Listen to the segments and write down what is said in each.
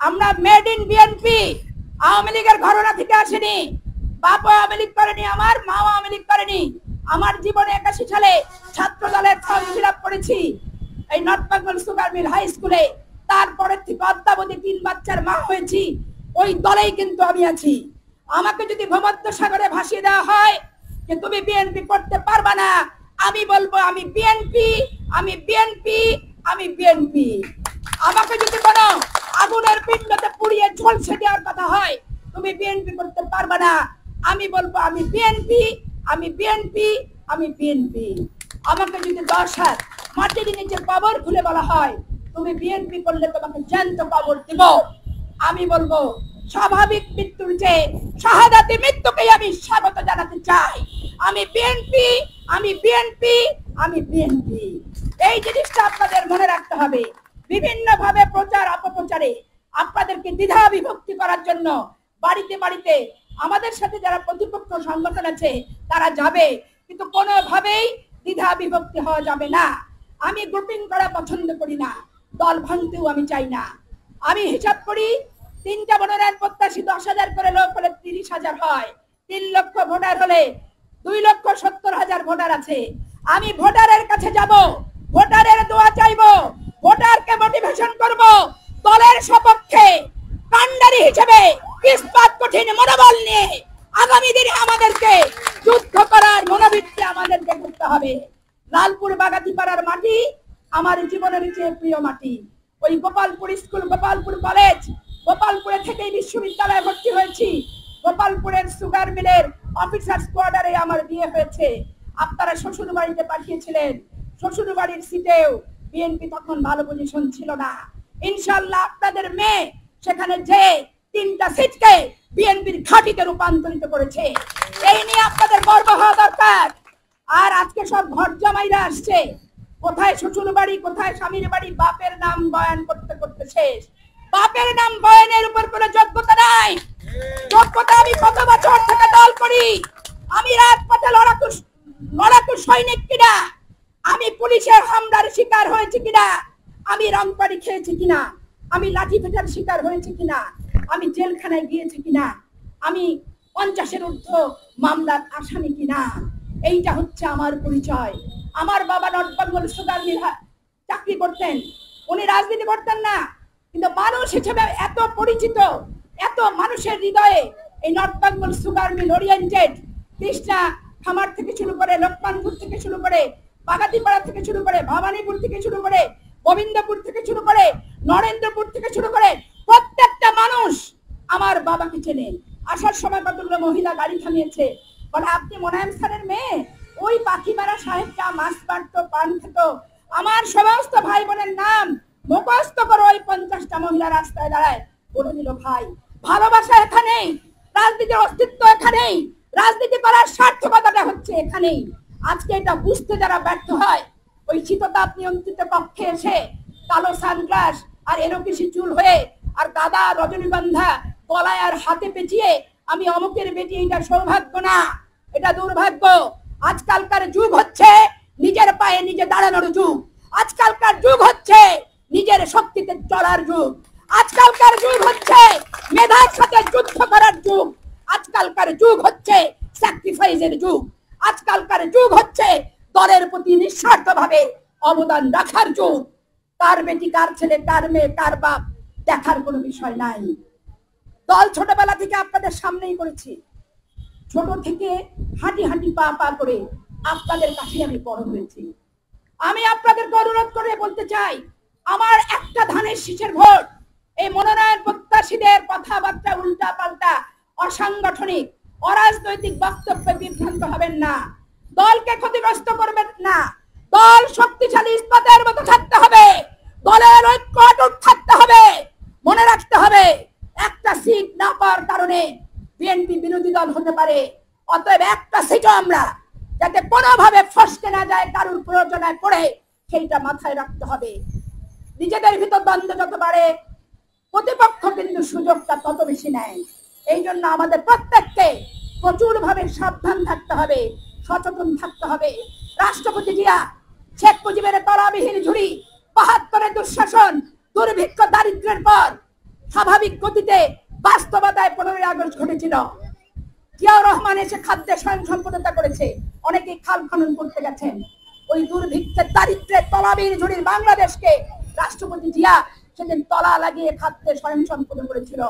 আমরা made in BNP, Awami লীগের ঘরানা থেকে আসেনি। বাপ আওয়ামী লীগ করেনি, আমার মা আওয়ামী লীগ করেনি। আমার জীবনে 81 সালে ছাত্র দলের ফর্ম ফিল আপ করেছি এই north Bengal sugar mill high স্কুলে। তারপরের থেকে অদ্যাবধি 3 বাচ্চার মা হয়েছি, ওই দলেই কিন্তু আমি আছি। আমাকে যদি ভূমধ্য সাগরে ভাসিয়ে দেওয়া হয় যে তুমি বিএনপি করতে পারবা না, আমি বলবো আমি বিএনপি, আমি বিএনপি, আমি বিএনপি। আমাকে যদি কোনো আগুনের পিণ্ডতে পুড়িয়ে ঝলসে দেওয়ার কথা হয় তুমি বিএনপি করতে পারবা না, আমি বলবো আমি বিএনপি, আমি বিএনপি, আমি বিএনপি। আমাকে যদি 10 হাত মাটির নিচে কবর খুলে বলা হয় তুমি বিএনপি করলে তোমাকে জ্যান্ত কবর দিব, আমি বলবো স্বাভাবিক মৃত্যুর চেয়ে শাহাদাতি মৃত্যুকেই আমি স্বাগত জানাতে চাই। আমি বিএনপি, আমি বিএনপি, আমি বিএনপি। এই জিনিসটা আপনাদের মনে রাখতে হবে। বিভিন্ন ভাবে প্রচার অপপ্রচারে আপনাদেরকে দ্বিধা বিভক্তি করার জন্য বাড়িতে বাড়িতে আমাদের সাথে যারা প্রতিপক্ষ সংগঠন আছে তারা যাবে, কিন্তু কোনোভাবেই দ্বিধা বিভক্তি হওয়া যাবে না। আমি গ্রুপিং করা পছন্দ করি না, দল ভাঙতেও আমি চাই না। আমি হিসাব করি 3টা মনোনয়ন প্রত্যাশী 10,000 করে লোক হলে 30,000 হয়, 3 লক্ষ ভোটার হলে 2,70,000 ভোটার আছে। আমি ভোটারের কাছে যাব, ভোটারের দোয়া চাইবো, ভোটারকে মোটিভেশন করব, দলের সপক্ষে কান্ডারি হিসেবে ইস্পাত কঠিন মনোবল নিয়ে আগামী দিনে আমাদেরকে যুদ্ধ করার মনোবৃত্তি আমাদেরকে করতে হবে। লালপুর বাগাতিপাড়ার মাটি আমার জীবনের চেয়ে প্রিয় মাটি। ওই গোপালপুর স্কুল, গোপালপুর কলেজ, গোপালপুরে থেকেই বিশ্ববিদ্যালয়ে ভর্তি হয়েছি। গোপালপুরের সুগার মিলের অফিসার্স কোয়ার্টারে আমার বিয়ে হয়েছে। আপনারা শ্বশুর বাড়িতে পাঠিয়েছিলেন, শ্বশুর বাড়ির সিটেও বিএনপি তখন ভালো পজিশন ছিল না। ইনশাআল্লাহ আপনাদের মেয়ে সেখানে যে 3টা সিটকে বিএনপির ঘাঁটিতে রূপান্তরিত করেছে, এই নিয়ে আপনাদের গর্ব হওয়া দরকার। আর আজকে সব ঘর জামাইরা আসছে, কোথায় শ্বশুর বাড়ি, কোথায় স্বামীর বাড়ি, বাপের নাম বয়ান করতে করতে শেষ। বাপের নাম বয়ানের উপর কোনো যোগ্যতা নাই। যোগ্যতা আমি কত বছর থেকে দল করি, আমি রাজপথে লড়াকু সৈনিক কিনা, আমি পুলিশের হামলার শিকার হয়েছি কিনা, আমি রংপাড়ি খেয়েছি কিনা, আমি লাঠি পেটার শিকার হয়েছি কিনা, আমি জেলখানায় গিয়েছি কিনা, আমি 50-এর ঊর্ধ্ব মামলার আসামি কিনা, এইটা হচ্ছে আমার পরিচয়। আমার বাবা নর্থ বেঙ্গল সুগার মিল চাকরি করতেন, উনি রাজনীতি করতেন না, কিন্তু মানুষ হিসেবে এত পরিচিত, এত মানুষের হৃদয়ে এই north Bengal sugar mill oriented. Krishna খামার থেকে শুরু করে, লোকমানপুর থেকে শুরু করে, বাগাতিপাড়া থেকে শুরু করে, ভবানীপুর থেকে শুরু করে, গোবিন্দপুর থেকে শুরু করে, নরেন্দ্রপুর থেকে শুরু করে প্রত্যেকটা মানুষ আমার বাবাকে চেনে। আসার সময় কতগুলো মহিলা গাড়ি থামিয়েছে, বলে আপনি মোনায়েম স্যারের মেয়ে, ওই পাখিমারা সাহেবটা মাছ মারতো, পান খেত। আমার সমস্ত ভাই বোনের নাম মুখস্থ করো। ওই 50টা মহিলা রাস্তায় দাঁড়ায় বলে দিল ভাই, ভালোবাসা এখানেই, রাজনীতির অস্তিত্ব এখানেই, রাজনীতি করার সার্থকতাটা হচ্ছে এখানেই। আজকে এটা বুঝতে যারা ব্যর্থ হয়, ওই শীততাপ নিয়ন্ত্রিত কক্ষে এসে কালো সানগ্লাস আর এলোকিসি চুল হয়ে আর গাদা রজনীগন্ধা গলায় আর হাতে পেঁচিয়ে আমি অমুকের বেটি, এটা সৌভাগ্য না, এটা দুর্ভাগ্য। আজকালকার যুগ হচ্ছে নিজের পায়ে নিজে দাঁড়ানোর যুগ, আজকালকার যুগ হচ্ছে নিজের শক্তিতে চলার যুগ, আজকালকার যুগ হচ্ছে মেধার সাথে যুদ্ধ করার যুগ, আজকালকার যুগ হচ্ছে স্যাক্রিফাইসের যুগ, আজকালকার যুগ হচ্ছে দলের প্রতি নিঃস্বার্থভাবে অবদান রাখার যুগ। কার বেটি, কার ছেলে, কার মেয়ে, কার বাপ দেখার কোনো বিষয় নাই। দল ছোটবেলা থেকে আপনাদের সামনেই করেছি, ছোট থেকে হাঁটি হাঁটি পা পা করে আপনাদের কাছে আমি বড় হয়েছি। আমি আপনাদেরকে অনুরোধ করে বলতে চাই, আমার একটা ধানের শীষের ভোট এই মনোনয়ন প্রত্যাশীদের কথাবার্তা উল্টা পাল্টা অসাংগঠনিক অরাজনৈতিক বক্তব্যে বিভ্রান্ত হবেন না, দলকে ক্ষতিগ্রস্ত করবেন না। দল শক্তিশালী ইস্পাতের মতো থাকতে হবে, দলের ঐক্য অটুট থাকতে হবে। মনে রাখতে হবে একটা সিট না পাওয়ার কারণে বিএনপি বিরোধী দল হতে পারে, অতএব একটা সিটও আমরা যাতে কোনোভাবে ফসকে না যায় কারোর প্রয়োজনে পড়ে, সেইটা মাথায় রাখতে হবে। নিজেদের ভিতর দ্বন্দ্ব যত বাড়ে প্রতিপক্ষ কিন্তু সুযোগটা তত বেশি নেয়। এই জন্য আমাদের প্রত্যেককে প্রচুর ভাবে সাবধান থাকতে হবে, সচেতন থাকতে হবে। রাষ্ট্রপতি জিয়া শেখ মুজিবের তলাবিহীন ঝুড়ি, ৭২-এর দুঃশাসন, দুর্ভিক্ষ, দারিদ্র্যের পর স্বাভাবিক গতিতে বাস্তবতায় 15ই আগস্ট ঘটেছিল। জিয়াউর রহমান এসে খাদ্যে স্বয়ংসম্পূর্ণতা করেছে, অনেকেই খাল খনন করতে গেছেন। ওই দুর্ভিক্ষের দারিদ্রের তলাবির ঝুড়ির বাংলাদেশকে রাষ্ট্রপতি জিয়া সেদিন তলা লাগিয়ে খাদ্যে স্বয়ংসম্পূর্ণ করেছিল।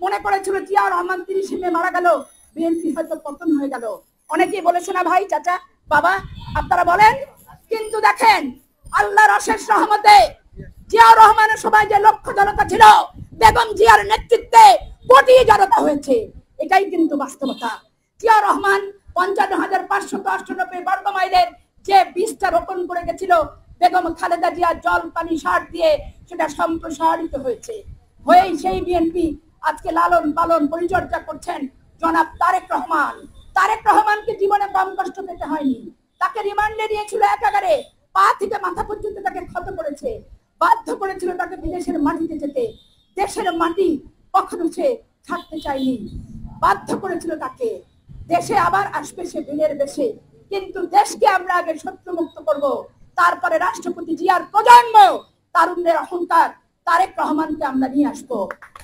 মনে করেছিল জিয়াউর রহমান 30 মে মারা গেল, বিএনপি হয়তো পতন হয়ে গেল। অনেকেই বলেছে না ভাই, চাচা, বাবা, আপনারা বলেন। কিন্তু দেখেন আল্লাহর অশেষ রহমতে জিয়াউর রহমানের সময় যে লক্ষ্য জনতা ছিল, বেগম জিয়ার নেতৃত্বে কোটি জনতা হয়েছে। এটাই কিন্তু বাস্তবতা। জিয়াউর রহমান 55,598 বর্গ মাইলের যে বীজটা রোপণ করে গেছিল, বেগম খালেদা জিয়া জল পানি সার দিয়ে সেটা সম্প্রসারিত হয়েছে। হয়েই সেই বিএনপি আজকে লালন পালন পরিচর্যা করছেন জনাব তারেক রহমান। তারেক রহমানকে জীবনে কম কষ্ট পেতে হয়নি। তাকে রিমান্ডে নিয়েছিল একাগারে, পা থেকে মাথা পর্যন্ত তাকে ক্ষত করেছে, বাধ্য করেছিল তাকে বিদেশের মাটিতে যেতে। দেশের মাটি কখনো সে ছাড়তে চায়নি, বাধ্য করেছিল তাকে। দেশে আবার আসবে সে বীরের বেশে, কিন্তু দেশকে আমরা আগে শত্রুমুক্ত করব, তারপরে রাষ্ট্রপতি জিয়ার প্রজন্ম তারুণ্যের অহংকার তারেক রহমানকে আমরা নিয়ে আসবো।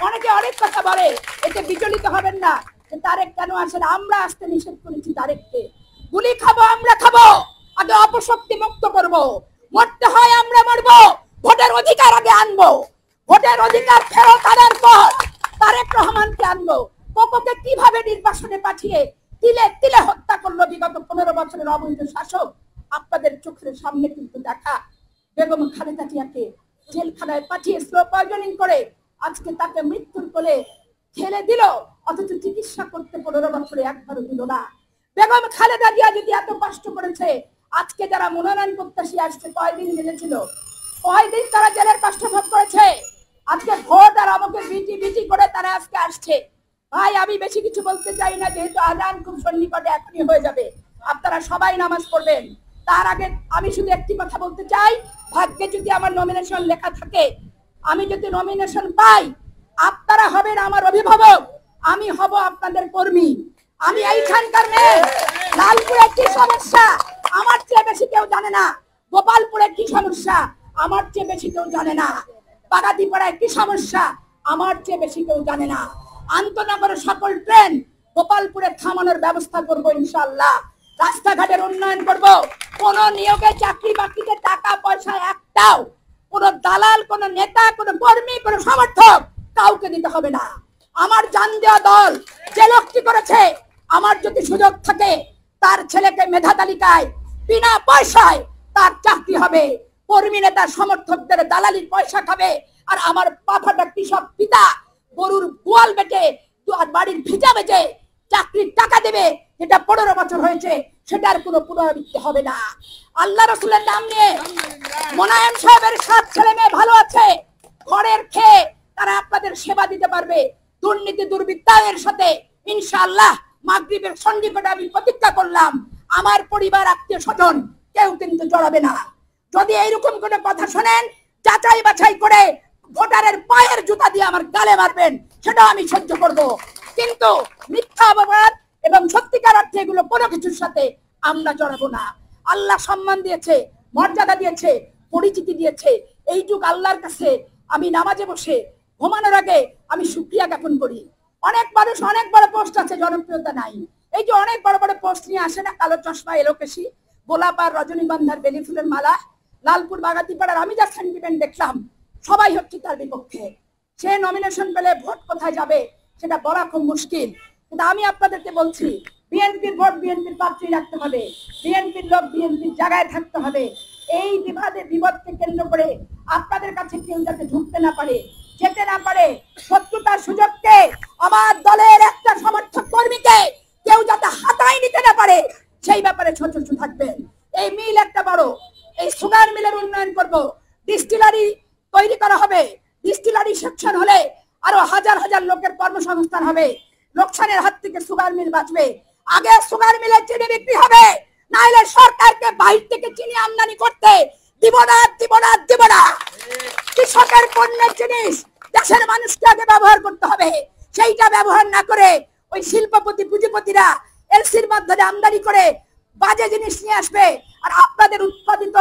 অনেকে অনেক কথা বলে, এতে বিচলিত হবেন না যে তারেক কেন আসেন। আমরা আসতে নিষেধ করেছি তারেককে। গুলি খাবো আমরা খাবো, আগে অপশক্তি মুক্ত করব। মরতে হয় আমরা মরবো, ভোটের অধিকার আগে আনবো। ভোটের অধিকার ফেরত আনার পর তারেক রহমানকে আনবো। কোকোকে কিভাবে নির্বাসনে পাঠিয়ে তিলে তিলে হত্যা করলো বিগত 15 বছরের অবৈধ শাসক, আপনাদের চোখের সামনে কিন্তু দেখা। বেগম খালেদা জিয়াকে জেলখানায় পাঠিয়ে স্লো পয়জনিং করে আজকে তাকে মৃত্যুর কোলে ঠেলে দিল, অথচ চিকিৎসা করতে 15 বছরে একবারও দিল না। বেগম খালেদা জিয়া যদি এত কষ্ট করেছে, আজকে যারা মনোনয়ন প্রত্যাশী আসছে কয়দিন জেলেছিল, কয়দিন তারা জেলের কষ্ট ভোগ করেছে। আজকে ভোট আর আমাকে বিটি বিটি করে তারা আজকে আসছে। ভাই, আমি বেশি কিছু বলতে চাই না, যেহেতু আজান খুব সন্নিকটে এখনই হয়ে যাবে। আপনারা সবাই নামাজ পড়বেন। তার আগে আমি শুধু একটি কথা বলতে চাই, ভাগ্যে যদি আমার নমিনেশন লেখা থাকে, আমি যদি নমিনেশন পাই, আপনারা হবেন আমার অভিভাবক, আমি হব আপনাদের কর্মী। আমি এইখানকার মেয়ে। লালপুরে কি সমস্যা আমার চেয়ে বেশি কেউ জানে না। গোপালপুরে কি সমস্যা আমার চেয়ে বেশি কেউ জানে না। বাগাতিপাড়ায় কি সমস্যা আমার চেয়ে বেশি কেউ জানে না। আন্তনগরের সকল ট্রেন গোপালপুরে থামানোর ব্যবস্থা করব ইনশাআল্লাহ। রাস্তাঘাটের উন্নয়ন করব। কোন নিয়োগে চাকরি বাকরিতে টাকা পয়সা একটাও কোন দালাল, কোন নেতা, কোন কর্মী, কোন সমর্থক কাউকে দিতে হবে না। আমার জান দেওয়া দল যে লোকটি করেছে, আমার যদি সুযোগ থাকে তার ছেলেকে মেধা তালিকায় বিনা পয়সায় তার চাকরি হবে। কর্মী নেতা সমর্থকদের দালালির পয়সা খাবে, আর আমার পাফাটা কৃষক পিতা গরুর গোয়াল বেটে আর বাড়ির ভিজা বেচে চাকরির টাকা দেবে, যেটা 15 বছর হয়েছে, সেটার কোনো পুনরাবৃত্তি হবে না। আল্লাহ রাসূলের নাম নিয়ে মোনায়েম সাহেবের 7 ছেলে মেয়ে ভালো আছে, ঘরের খেয়ে তারা আপনাদের সেবা দিতে পারবে। দুর্নীতি দুর্বৃত্তায়নের সাথে ইনশাআল্লাহ মাগরিবের সন্নিকটে আমি প্রতিজ্ঞা করলাম, আমার পরিবার আত্মীয় স্বজন কেউ কিন্তু জড়াবে না। যদি এইরকম কোনো কথা শোনেন, যাচাই বাছাই করে ভোটারের পায়ের জুতা দিয়ে আমার গালে মারবেন, সেটা আমি সহ্য করব। কিন্তু মিথ্যা অপবাদ এবং সত্যিকার অর্থে এগুলো কোনো কিছুর সাথে আমরা জড়াবো না। আল্লাহ সম্মান দিয়েছে, মর্যাদা দিয়েছে, পরিচিতি দিয়েছে। এই যুগ আল্লাহর কাছে আমি নামাজে বসে ঘুমানোর আগে আমি শুকরিয়া জ্ঞাপন করি। অনেক মানুষ অনেক বড় পোস্ট আছে, জনপ্রিয়তা নাই। এই যে অনেক বড় বড় পোস্ট নিয়ে আসে না, কালো চশমা, এলোকেশি, গোলাপ আর রজনীগন্ধার বেলি ফুলের মালা, লালপুর বাগাতিপাড়ার আমি যা সেন্টিমেন্ট দেখলাম, সবাই হচ্ছে তার বিপক্ষে। সে নমিনেশন পেলে ভোট কোথায় যাবে সেটা বলা খুব মুশকিল। কিন্তু আমি আপনাদেরকে বলছি, বিএনপির ভোট বিএনপির পাত্রেই রাখতে হবে, বিএনপির লোক বিএনপির জায়গায় থাকতে হবে। এই বিপদকে কেন্দ্র করে আপনাদের কাছে কেউ যাতে ঢুকতে না পারে, যেতে না পারে, শত্রুতার সুযোগকে আমার দলের একটা সমর্থক কর্মীকে কেউ যাতে হাতায় নিতে না পারে, সেই ব্যাপারে সচেতন থাকবেন। এই মিল একটা বড়, এই সুগার মিলের উন্নয়ন করব, ডিস্টিলারি তৈরি করা হবে। ডিস্টিলারি সেকশন হলে আরো হাজার হাজার লোকের কর্মসংস্থান হবে। লোকসানের হাত থেকে সুগার মিল বাঁচবে। আগে সুগার মিলে চিনি বিক্রি হবে, নাইলে সরকারকে বাইরে থেকে চিনি আমদানি করতে দিব না, দিব না, দিব না। কৃষকের পণ্যের জিনিস দেশের মানুষকে আগে ব্যবহার করতে হবে। সেইটা ব্যবহার না করে ওই শিল্পপতি পুঁজিপতিরা এলসির মাধ্যমে আমদানি করে বাজে জিনিস নিয়ে আসবে, আর আপনাদের উৎপাদিত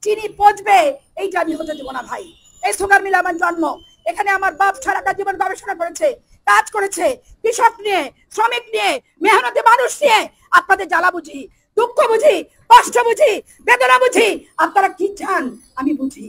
চিনি পচবে। এইটা আমি হতে দেব না ভাই। এই সুগার মিল আমার জন্ম, এখানে আমার বাপ সারাটা জীবন গবেষণা করেছে, কাজ করেছে, কৃষক নিয়ে, শ্রমিক নিয়ে, মেহনতি মানুষ নিয়ে। আপনাদের জ্বালা বুঝি, দুঃখ বুঝি, কষ্ট বুঝি, বেদনা বুঝি, আপনারা কি চান আমি বুঝি।